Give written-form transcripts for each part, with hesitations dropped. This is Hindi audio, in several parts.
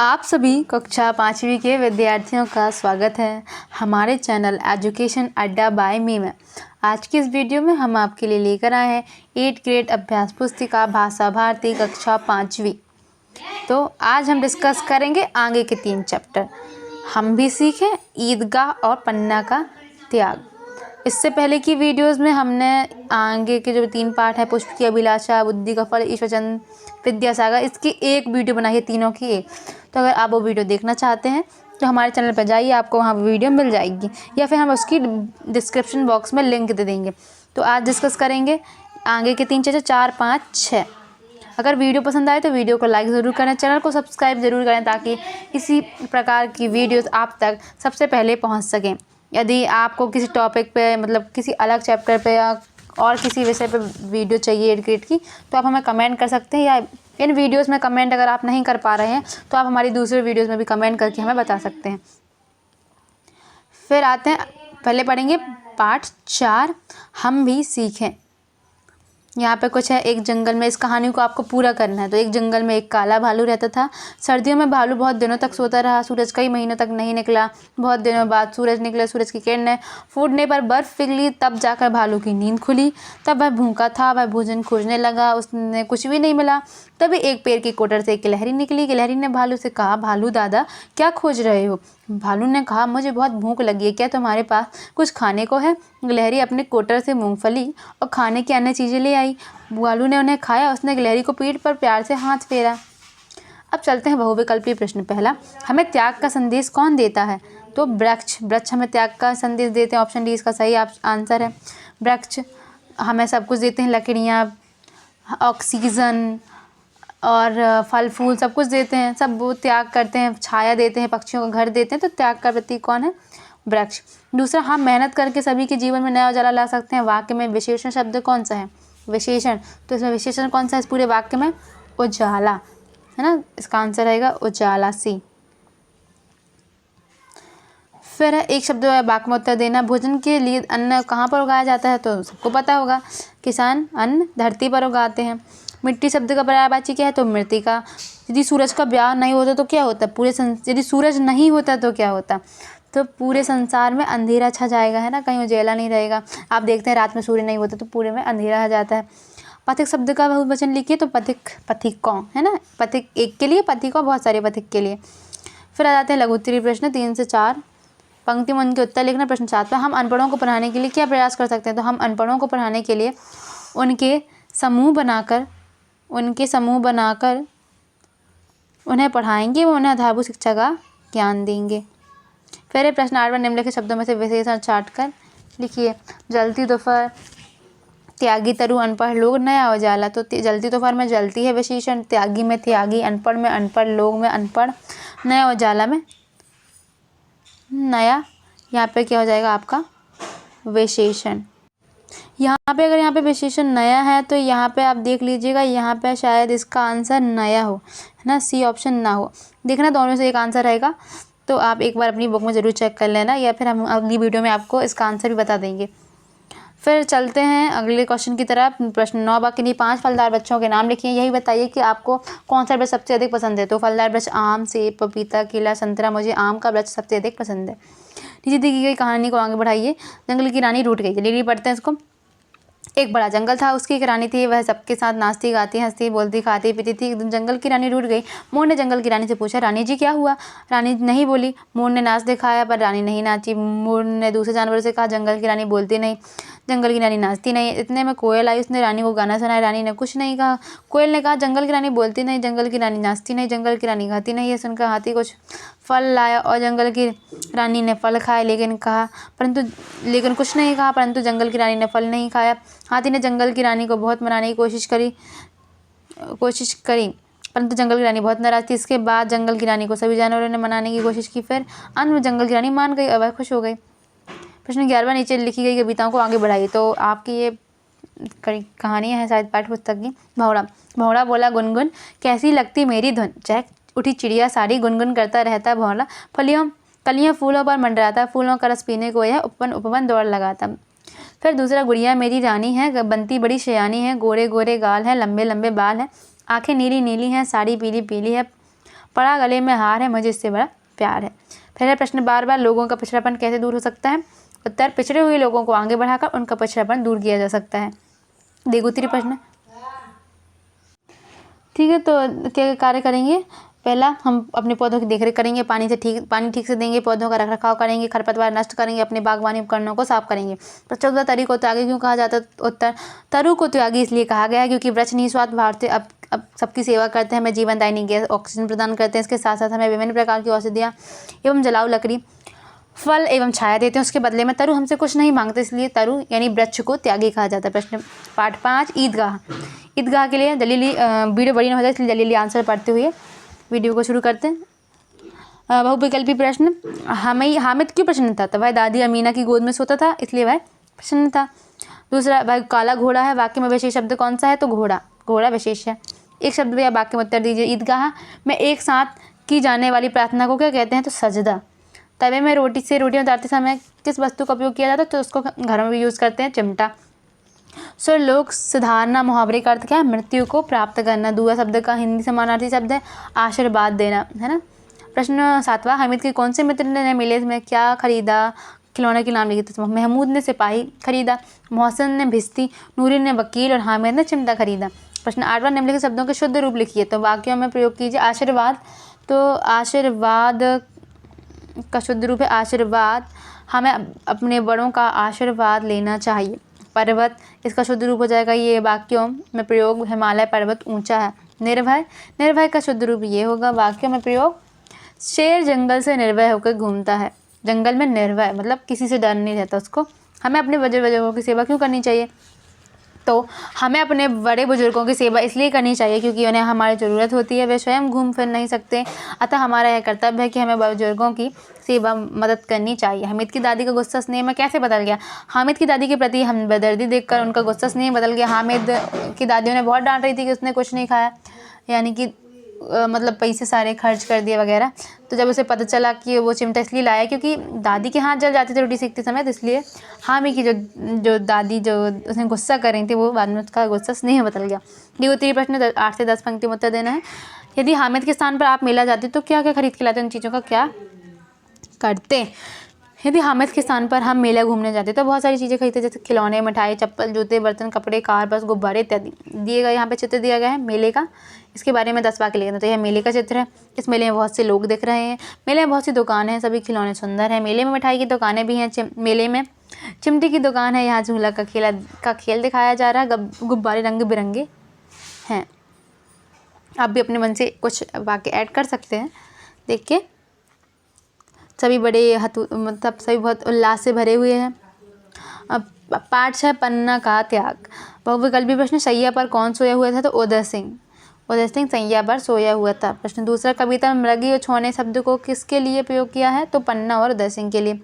आप सभी कक्षा 5वीं के विद्यार्थियों का स्वागत है हमारे चैनल एजुकेशन अड्डा बाय मी में। आज की इस वीडियो में हम आपके लिए लेकर आए हैं 8th ग्रेड अभ्यास पुस्तिका भाषा भारती कक्षा 5वीं। तो आज हम डिस्कस करेंगे आगे के 3 चैप्टर। हम भी सीखें ईदगाह और पन्ना का त्याग। इससे पहले की वीडियोस में हमने आगे के जो 3 पार्ट है पुष्प की अभिलाषा, बुद्धि का फल, ईश्वरचंद विद्यासागर, इसकी एक वीडियो बनाई है, तीनों की एक। तो अगर आप वो वीडियो देखना चाहते हैं तो हमारे चैनल पर जाइए, आपको वहाँ वीडियो मिल जाएगी या फिर हम उसकी डिस्क्रिप्शन बॉक्स में लिंक दे देंगे। तो आज डिस्कस करेंगे आगे के 3 चैप्टर 4, 5, 6। अगर वीडियो पसंद आए तो वीडियो को लाइक ज़रूर करें, चैनल को सब्सक्राइब ज़रूर करें ताकि इसी प्रकार की वीडियोस आप तक सबसे पहले पहुंच सकें। यदि आपको किसी टॉपिक पे मतलब किसी अलग चैप्टर पे या और किसी विषय पे वीडियो चाहिए 8th ग्रेड की, तो आप हमें कमेंट कर सकते हैं, या इन वीडियोस में कमेंट अगर आप नहीं कर पा रहे हैं तो आप हमारी दूसरे वीडियोस में भी कमेंट करके हमें बता सकते हैं। फिर आते हैं, पहले पढ़ेंगे पार्ट 4, हम भी सीखें। यहाँ पे कुछ है, एक जंगल में, इस कहानी को आपको पूरा करना है। तो एक जंगल में एक काला भालू रहता था। सर्दियों में भालू बहुत दिनों तक सोता रहा। सूरज कई महीनों तक नहीं निकला। बहुत दिनों बाद सूरज निकला। सूरज की किरणें फूटने पर बर्फ पिघली, तब जाकर भालू की नींद खुली। तब वह भूखा था, वह भोजन खोजने लगा, उसने कुछ भी नहीं मिला। तभी एक पेड़ की कोटर से एक गिलहरी निकली। गिलहरी ने भालू से कहा, भालू दादा क्या खोज रहे हो? भालू ने कहा, मुझे बहुत भूख लगी है, क्या तुम्हारे पास कुछ खाने को है? गिलहरी अपने कोटर से मूंगफली और खाने की अन्य चीज़ें ले आई। भालू ने उन्हें खाया। उसने गिलहरी को पीठ पर प्यार से हाथ फेरा। अब चलते हैं बहुविकल्पी प्रश्न। पहला, हमें त्याग का संदेश कौन देता है? तो वृक्ष हमें त्याग का संदेश देते हैं। ऑप्शन डी इसका सही आंसर है। वृक्ष हमें सब कुछ देते हैं, लकड़ियाँ, ऑक्सीजन और फल फूल सब कुछ देते हैं। सब वो त्याग करते हैं, छाया देते हैं, पक्षियों को घर देते हैं। तो त्याग का प्रतीक कौन है? वृक्ष। दूसरा, हम मेहनत करके सभी के जीवन में नया उजाला ला सकते हैं। वाक्य में विशेषण शब्द कौन सा है? विशेषण। तो इसमें विशेषण कौन सा है इस पूरे वाक्य में? उजाला, है ना। इसका आंसर रहेगा उजाला, सी। फिर है, एक शब्द वाक्य में उत्तर देना। भोजन के लिए अन्न कहाँ पर उगाया जाता है? तो सबको पता होगा, किसान अन्न धरती पर उगाते हैं। मिट्टी शब्द का पर्यायवाची क्या है? तो मृतिका। यदि सूरज का ब्याह नहीं होता तो क्या होता? यदि सूरज नहीं होता तो क्या होता? तो पूरे संसार में अंधेरा छा जाएगा, है ना, कहीं उजाला नहीं रहेगा। आप देखते हैं रात में सूर्य नहीं होता तो पूरे में अंधेरा आ जाता है। पथिक शब्द का बहुवचन लिखिए। तो पथिकों, है ना। पथिक एक के लिए, पथिकों बहुत सारे पथिक के लिए। फिर आ जाते हैं लघु उत्तरीय प्रश्न 3 से 4। पंक्ति में उनके उत्तर लिखना। प्रश्न 7 में, हम अनपढ़ों को पढ़ाने के लिए क्या प्रयास कर सकते हैं? तो हम अनपढ़ों को पढ़ाने के लिए उनके समूह बनाकर उन्हें पढ़ाएंगे, वो उन्हें आधारभूत शिक्षा का ज्ञान देंगे। फिर प्रश्न 8 में निम्नलिखित शब्दों में से विशेषण छाट कर लिखिए। जलती दोपहर, त्यागी तरु, अनपढ़ लोग, नया उजाला। तो जलती दोपहर में जलती है विशेषण, त्यागी में त्यागी, अनपढ़ में अनपढ़, लोग में अनपढ़, नया उजाला में नया। यहाँ पे क्या हो जाएगा आपका? विशेषण। यहाँ पे विशेषण नया है तो यहाँ पे आप देख लीजिएगा, यहाँ पे शायद इसका आंसर नया हो, है ना, सी ऑप्शन ना हो। देखना दोनों से एक आंसर रहेगा, तो आप एक बार अपनी बुक में ज़रूर चेक कर लेना, या फिर हम अगली वीडियो में आपको इसका आंसर भी बता देंगे। फिर चलते हैं अगले क्वेश्चन की तरफ। प्रश्न 9, वाक्य में 5 फलदार वृक्षों के नाम लिखिए। यही बताइए कि आपको कौन सा वृक्ष सबसे अधिक पसंद है? तो फलदार वृक्ष आम, सेब, पपीता, केला, संतरा। मुझे आम का वृक्ष सबसे अधिक पसंद है। नीचे दी गई कहानी को आगे बढ़ाइए। जंगल की रानी रूठ गई। चलिए पढ़ते हैं इसको। एक बड़ा जंगल था, उसकी एक रानी थी। वह सबके साथ नाचती, गाती, हंसती, बोलती, खाती, पीती थी। एक दिन जंगल की रानी रूठ गई। मोर ने जंगल की रानी से पूछा, रानी जी क्या हुआ? रानी नहीं बोली। मोर ने नाच दिखाया पर रानी नहीं नाची। मोर ने दूसरे जानवरों से कहा, जंगल की रानी बोलती नहीं, जंगल की रानी नाचती नहीं। इतने में कोयल आई, उसने रानी को गाना सुनाया। रानी ने कुछ नहीं कहा। कोयल ने कहा, जंगल की रानी बोलती नहीं, जंगल की रानी नाचती नहीं, जंगल की रानी गाती नहीं। ये सुनकर हाथी कुछ फल लाया और जंगल की रानी ने फल खाए, लेकिन कुछ नहीं कहा। परंतु जंगल की रानी ने फल नहीं खाया। हाथी ने जंगल की रानी को बहुत मनाने की कोशिश करी, परंतु जंगल की रानी बहुत नाराज थी। इसके बाद जंगल की रानी को सभी जानवरों ने मनाने की कोशिश की। फिर अंत में जंगल की रानी मान गई और वह खुश हो गई। प्रश्न 11, नीचे लिखी गई कविताओं को आगे बढ़ाइए। तो आपकी ये कहानियाँ हैं शायद पाठ्य पुस्तक की। भौरा बोला, गुनगुन कैसी लगती मेरी धुन। चहक उठी चिड़िया सारी, गुनगुन करता रहता भौरा। कलियां फूलों पर मंडराता, फूलों का रस पीने को यह उपवन दौड़ लगाता। फिर दूसरा, गुड़िया मेरी रानी है, बनती बड़ी शयानी है, गोरे गोरे गाल है, लंबे लंबे बाल है, आंखें नीली नीली हैं, साड़ी पीली पीली है, पड़ा गले में हार है, मुझे इससे बड़ा प्यार है। पहला प्रश्न, बार बार लोगों का पिछड़ापन कैसे दूर हो सकता है? उत्तर, पिछड़े हुए लोगों को आगे बढ़ाकर उनका पिछड़ापन दूर किया जा सकता है। देगुत्री प्रश्न, ठीक है। तो क्या कार्य करेंगे? पहला, हम अपने पौधों की देखरेख करेंगे, पानी ठीक से देंगे, पौधों का रखरखाव करेंगे, खरपतवार नष्ट करेंगे, अपने बागवानी उपकरणों को साफ करेंगे। प्रचोदय तरी को त्यागी क्यों कहा जाता है? उत्तर, तरु को त्यागी इसलिए कहा गया है क्योंकि वृक्ष निस्वार्थ भाव से अब सबकी सेवा करते हैं, हमें जीवनदायिनी गैस ऑक्सीजन प्रदान करते हैं, इसके साथ साथ हमें विभिन्न प्रकार की औषधियाँ एवं जलाऊ लकड़ी, फल एवं छाया देते हैं। उसके बदले में तरु हमसे कुछ नहीं मांगते, इसलिए तरु यानी वृक्ष को त्यागी कहा जाता है। प्रश्न पाठ 5, ईदगाह। ईदगाह के लिए जलीली, वीडियो बड़ी न हो जाए इसलिए जलीली आंसर पढ़ते हुए वीडियो को शुरू करते हैं। बहुविकल्पी प्रश्न, हामिद क्यों प्रसन्न था? तो वह दादी अमीना की गोद में सोता था इसलिए वह प्रसन्न था। दूसरा, वह काला घोड़ा है, वाक्य में विशेष शब्द कौन सा है? तो घोड़ा विशेष है। एक शब्द या वाक्य में उत्तर दीजिए। ईदगाह में एक साथ की जाने वाली प्रार्थना को क्या कहते हैं? तो सजदा। तवे में रोटियां उतारते समय किस वस्तु का उपयोग किया जाता है? तो उसको घरों में भी यूज़ करते हैं, चिमटा। लोक सुधारना मुहावरे का अर्थ क्या है? मृत्यु को प्राप्त करना। दूसरा शब्द का हिंदी समानार्थी शब्द है आशीर्वाद देना, है ना। प्रश्न 7वां, हामिद के कौन से मित्र ने मेले में क्या खरीदा? खिलौने के नाम लिखे थे। महमूद ने सिपाही खरीदा, मोहसिन ने भिश्ती, नूरी ने वकील और हामिद ने चिमटा खरीदा। प्रश्न 8वां, निम्नलिखित शब्दों के शुद्ध रूप लिखिए। तो वाक्यों में प्रयोग कीजिए। आशीर्वाद, तो आशीर्वाद का शुद्ध रूप है आशीर्वाद, हमें अपने बड़ों का आशीर्वाद लेना चाहिए। पर्वत, इसका शुद्ध रूप हो जाएगा ये वाक्यों में प्रयोग, हिमालय पर्वत ऊंचा है। निर्भय का शुद्ध रूप ये होगा, वाक्यों में प्रयोग, शेर जंगल से निर्भय होकर घूमता है। जंगल में निर्भय मतलब किसी से डर नहीं रहता उसको। हमें अपने बुजुर्गों की सेवा क्यों करनी चाहिए? तो हमें अपने बड़े बुजुर्गों की सेवा इसलिए करनी चाहिए क्योंकि उन्हें हमारी ज़रूरत होती है, वे स्वयं घूम फिर नहीं सकते, अतः हमारा यह कर्तव्य है कि हमें बुजुर्गों की सेवा मदद करनी चाहिए। हामिद की दादी का गुस्सा स्नेह में कैसे बदल गया? हामिद की दादी के प्रति हमदर्दी देखकर उनका गुस्सा स्नेह बदल गया। हामिद की दादी उन्हें बहुत डांट रही थी कि उसने कुछ नहीं खाया, यानी कि मतलब पैसे सारे खर्च कर दिए वगैरह। तो जब उसे पता चला कि वो चिमटा इसलिए लाया क्योंकि दादी के हाथ जल जाते थे रोटी सेकते समय, तो इसलिए हामी की जो दादी जो उसने गुस्सा कर रही थी वो बाद में उसका गुस्सा स्नेह बदल गया। द्वितीय प्रश्न 8 से 10 पंक्ति में उत्तर देना है। यदि हामिद के स्थान पर आप मेला जाते तो क्या क्या खरीद के लाते? उन चीज़ों का क्या करते? यदि हामिद के स्थान पर हम मेला घूमने जाते तो बहुत सारी चीज़ें खरीदते, जैसे खिलौने, मिठाई, चप्पल, जूते, बर्तन, कपड़े, कार, बस, गुब्बारे इत्यादि। दिए गए यहाँ पे चित्र दिया गया है मेले का, इसके बारे में 10 वाक्य लिखना। तो यह मेले का चित्र है। इस मेले में बहुत से लोग दिख रहे हैं, मेले में बहुत सी दुकानें हैं, सभी खिलौने सुंदर हैं, मेले में मिठाई की दुकानें भी हैं, मेले में चिमटी की दुकान है, यहाँ झूला का खेल दिखाया जा रहा है, गुब्बारे रंग बिरंगे हैं। आप भी अपने मन से कुछ वाक्य ऐड कर सकते हैं देख के। सभी बड़े मतलब सभी बहुत उल्लास से भरे हुए हैं। अब पाठ 6, पन्ना का त्याग। बहुविकल्पी प्रश्न, सैया पर कौन सोया हुआ था? तो उदय सिंह सैया पर सोया हुआ था। प्रश्न दूसरा, कविता में मृगी और छौने शब्द को किसके लिए प्रयोग किया है? तो पन्ना और उदय सिंह के लिए।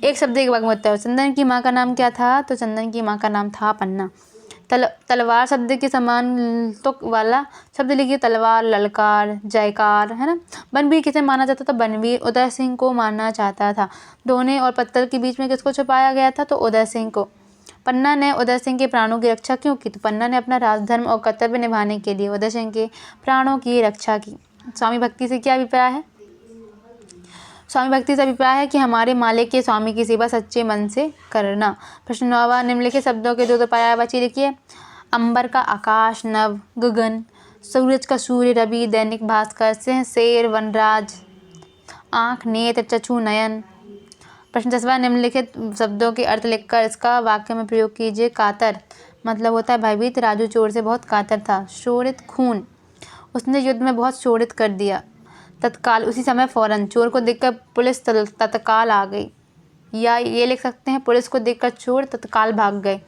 एक शब्द एक वाक्य में उत्तर। चंदन की माँ का नाम क्या था? तो चंदन की माँ का नाम था पन्ना। तलवार शब्द के समान तुक वाला शब्द लिखिए। तलवार, ललकार, जयकार, है ना। बनवीर किसे माना जाता था? बनवीर उदय सिंह को माना जाता था। दोने और पत्थर के बीच में किसको छुपाया गया था? तो उदय सिंह को। पन्ना ने उदय सिंह के प्राणों की रक्षा क्यों की? तो पन्ना ने अपना राजधर्म और कर्तव्य निभाने के लिए उदय सिंह के प्राणों की रक्षा की। स्वामी भक्ति से क्या अभिप्राय है? स्वामी भक्ति से अभिप्राय है कि हमारे मालिक के स्वामी की सेवा सच्चे मन से करना। प्रश्न 9वां, निम्नलिखित शब्दों के दो पर्यायवाची लिखिए। अंबर का आकाश, नभ, गगन, सूरज का सूर्य, रवि, दैनिक भास्कर, सिंह, शेर, वनराज, आँख, नेत्र, चक्षु, नयन। प्रश्न 10वां, निम्नलिखित शब्दों के अर्थ लिखकर इसका वाक्य में प्रयोग कीजिए। कातर मतलब होता है भयभीत। राजू चोर से बहुत कातर था। शोरित, खून, उसने युद्ध में बहुत शोरित कर दिया। तत्काल, उसी समय फौरन। चोर को देखकर पुलिस तत्काल आ गई। या ये लिख सकते हैं, पुलिस को देखकर चोर तत्काल भाग गए।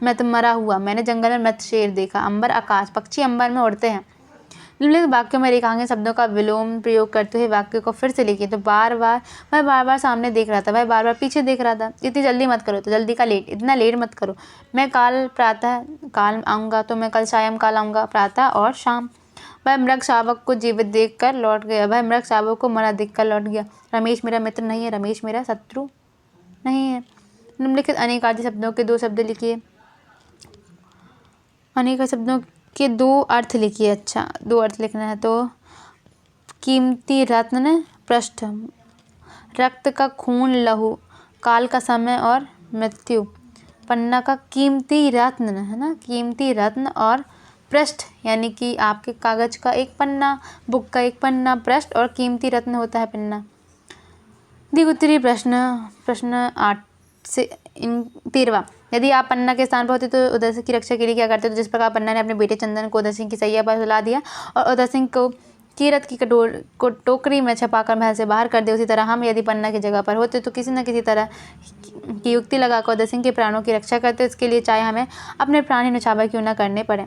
मृत, मरा हुआ, मैंने जंगल में मृत शेर देखा। अंबर, आकाश, पक्षी अंबर में उड़ते हैं। निम्नलिखित वाक्यों में रेखांकित शब्दों का विलोम प्रयोग करते हुए वाक्य को फिर से लिखिए। तो बार बार सामने देख रहा था, वह बार बार पीछे देख रहा था। इतनी जल्दी मत करो, तो जल्दी का लेट, इतना लेट मत करो। मैं काल प्रातः काल आऊँगा, तो मैं कल सायं काल आऊँगा, प्रातः और शाम। वह मृग शावक को जीवित देखकर लौट गया, वह मृग शावक को मरा देखकर लौट गया। रमेश मेरा मित्र नहीं है, रमेश मेरा शत्रु नहीं है। निम्नलिखित अनेकार्थी शब्दों के 2 शब्द लिखिए। अनेक शब्दों के 2 अर्थ लिखिए। अच्छा, 2 अर्थ लिखना है। तो कीमती रत्न पृष्ठ, रक्त का खून लहू, काल का समय और मृत्यु। पन्ना का कीमती रत्न है ना, कीमती रत्न और पृष्ठ यानी कि आपके कागज का एक पन्ना, बुक का एक पन्ना, पृष्ठ और कीमती रत्न होता है पन्ना। उत्तरी प्रश्न 8 से 13वां। यदि आप पन्ना के स्थान पर होते तो उदय सिंह की रक्षा के लिए क्या करते? तो जिस प्रकार पन्ना ने अपने बेटे चंदन को उदय सिंह की सैया पर सुला दिया और उदय सिंह को कीरत की टोकरी में छपाकर महल से बाहर कर दिया, उसी तरह हम यदि पन्ना की जगह पर होते तो किसी न किसी तरह की युक्ति लगाकर उदय सिंह के प्राणों की रक्षा करते, इसके लिए चाहे हमें अपने प्राण ही न्यौछावर क्यों न करने पड़े।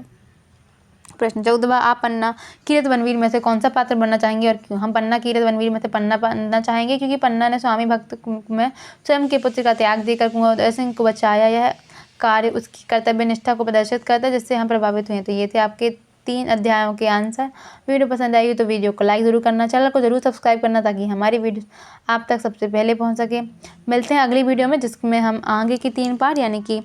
प्रश्न 14वां। आप पन्ना कीरत वनवीर में से कौन सा पात्र बनना चाहेंगे और क्यों? हम पन्ना कीरत वनवीर में से पन्ना बनना चाहेंगे क्योंकि पन्ना ने स्वामी भक्त में स्वयं के पुत्र का त्याग देकर कुंवर उदय सिंह को बचाया। यह कार्य उसकी कर्तव्य निष्ठा को प्रदर्शित करता है जिससे हम प्रभावित हुए। तो ये थे आपके 3 अध्यायों के आंसर। वीडियो पसंद आई तो वीडियो को लाइक ज़रूर करना, चैनल को ज़रूर सब्सक्राइब करना ताकि हमारी वीडियो आप तक सबसे पहले पहुंच सके। मिलते हैं अगली वीडियो में जिसमें हम आगे की 3 पार्ट यानी कि